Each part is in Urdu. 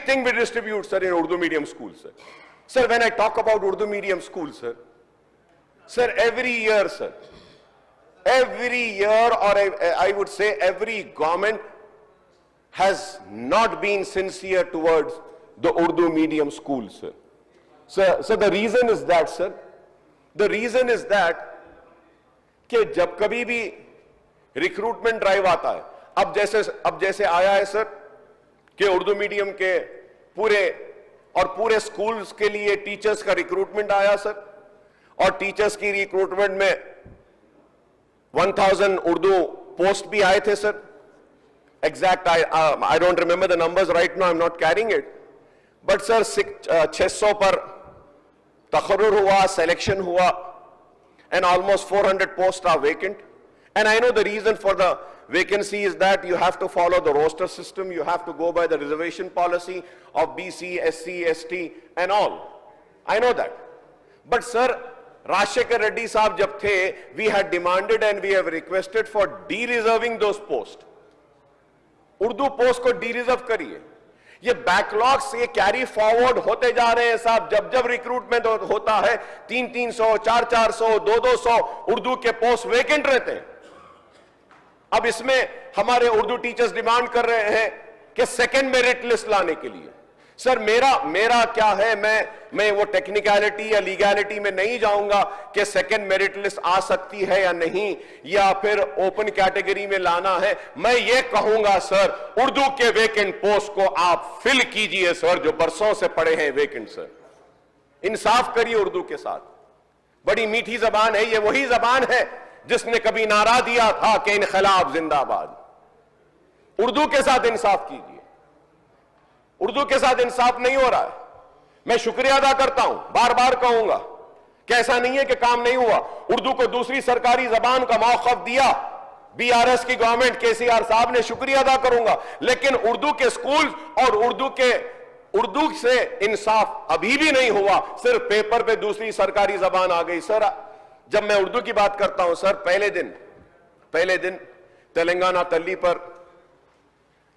everything we distribute, sir, in Urdu medium schools, sir. Sir, when I talk about Urdu medium schools, sir, every year, sir, every year, or I would say every government has not been sincere towards the Urdu medium schools, sir. So the reason is that, sir, the reason is that کہ جب کبھی بھی ریکروٹمنٹ ڈرائیو آتا ہے, اب جیسے آیا ہے سر کہ اردو میڈیم کے پورے سکولز کے لیے ٹیچرز کا ریکروٹمنٹ آیا سر, اور ٹیچرز کی ریکروٹمنٹ میں 1000 اردو پوسٹ بھی آئے تھے sir. Exact I don't remember the numbers right now, I'm not carrying it. But sir 600 پر تقرر ہوا, سلیکشن ہوا, and almost 400 posts are vacant. And I know the reason for the vacancy is that you have to follow the roster system, you have to go by the reservation policy of BC, SC, ST and all. I know that. But sir, Rajshekhar Reddy sahab jab the, we had demanded and we have requested for de-reserving those posts. Urdu post ko de-reserve kariye. یہ بیک لاگ سے کیری فارورڈ ہوتے جا رہے ہیں صاحب. جب ریکروٹمنٹ ہوتا ہے 300 400 200 اردو کے پوسٹ ویکنٹ رہتے ہیں. اب اس میں ہمارے اردو ٹیچرز ڈیمانڈ کر رہے ہیں کہ سیکنڈ میرٹ لسٹ لانے کے لیے. سر میرا کیا ہے, میں وہ ٹیکنیکلٹی یا لیگلٹی میں نہیں جاؤں گا کہ سیکنڈ میرٹ لسٹ آ سکتی ہے یا نہیں, یا پھر اوپن کیٹیگری میں لانا ہے. میں یہ کہوں گا سر, اردو کے ویکنٹ پوسٹ کو آپ فل کیجئے سر, جو برسوں سے پڑے ہیں ویکنٹ. سر انصاف کریے اردو کے ساتھ. بڑی میٹھی زبان ہے, یہ وہی زبان ہے جس نے کبھی نعرہ دیا تھا کہ انقلاب زندہ باد. اردو کے ساتھ انصاف کیجئے. اردو کے ساتھ انصاف نہیں ہو رہا ہے. میں شکریہ ادا کرتا ہوں, بار بار کہوں گا کہ ایسا نہیں ہے کہ کام نہیں ہوا. اردو کو دوسری سرکاری زبان کا موقف دیا BRS کی گورنمنٹ, KCR صاحب نے, شکریہ ادا کروں گا. لیکن اردو کے سکول اور اردو سے انصاف ابھی بھی نہیں ہوا. صرف پیپر پہ دوسری سرکاری زبان آ گئی. سر جب میں اردو کی بات کرتا ہوں سر, پہلے دن تلنگانہ تلی پر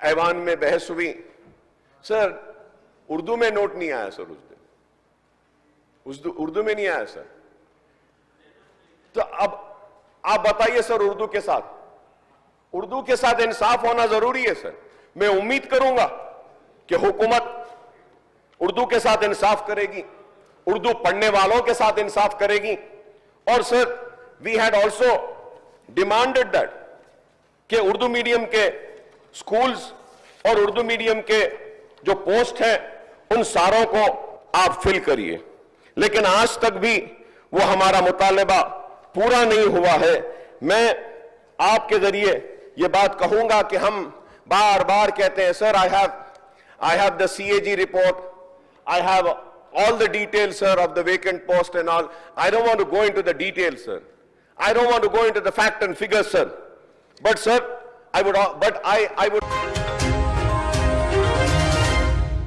ایوان میں بحث ہوئی. سر اردو میں نوٹ نہیں آیا سر, اس دن اردو میں نہیں آیا سر. تو اب آپ بتائیے سر, اردو کے ساتھ انصاف ہونا ضروری ہے سر. میں امید کروں گا کہ حکومت اردو کے ساتھ انصاف کرے گی, اردو پڑھنے والوں کے ساتھ انصاف کرے گی. اور سر وی ہیڈ آلسو ڈیمانڈڈ دیٹ کہ اردو میڈیم کے سکولز اور اردو میڈیم کے جو پوسٹ ہیں ان ساروں کو آپ فل کریے. لیکن آج تک بھی وہ ہمارا مطالبہ پورا نہیں ہوا ہے. میں آپ کے ذریعے یہ بات کہوں گا کہ ہم بار بار کہتے ہیں سر, I have the CAG report, I have all the details sir of the vacant post and all. I don't want to go into the details sir, I don't want to go into the fact and figures sir, but sir I would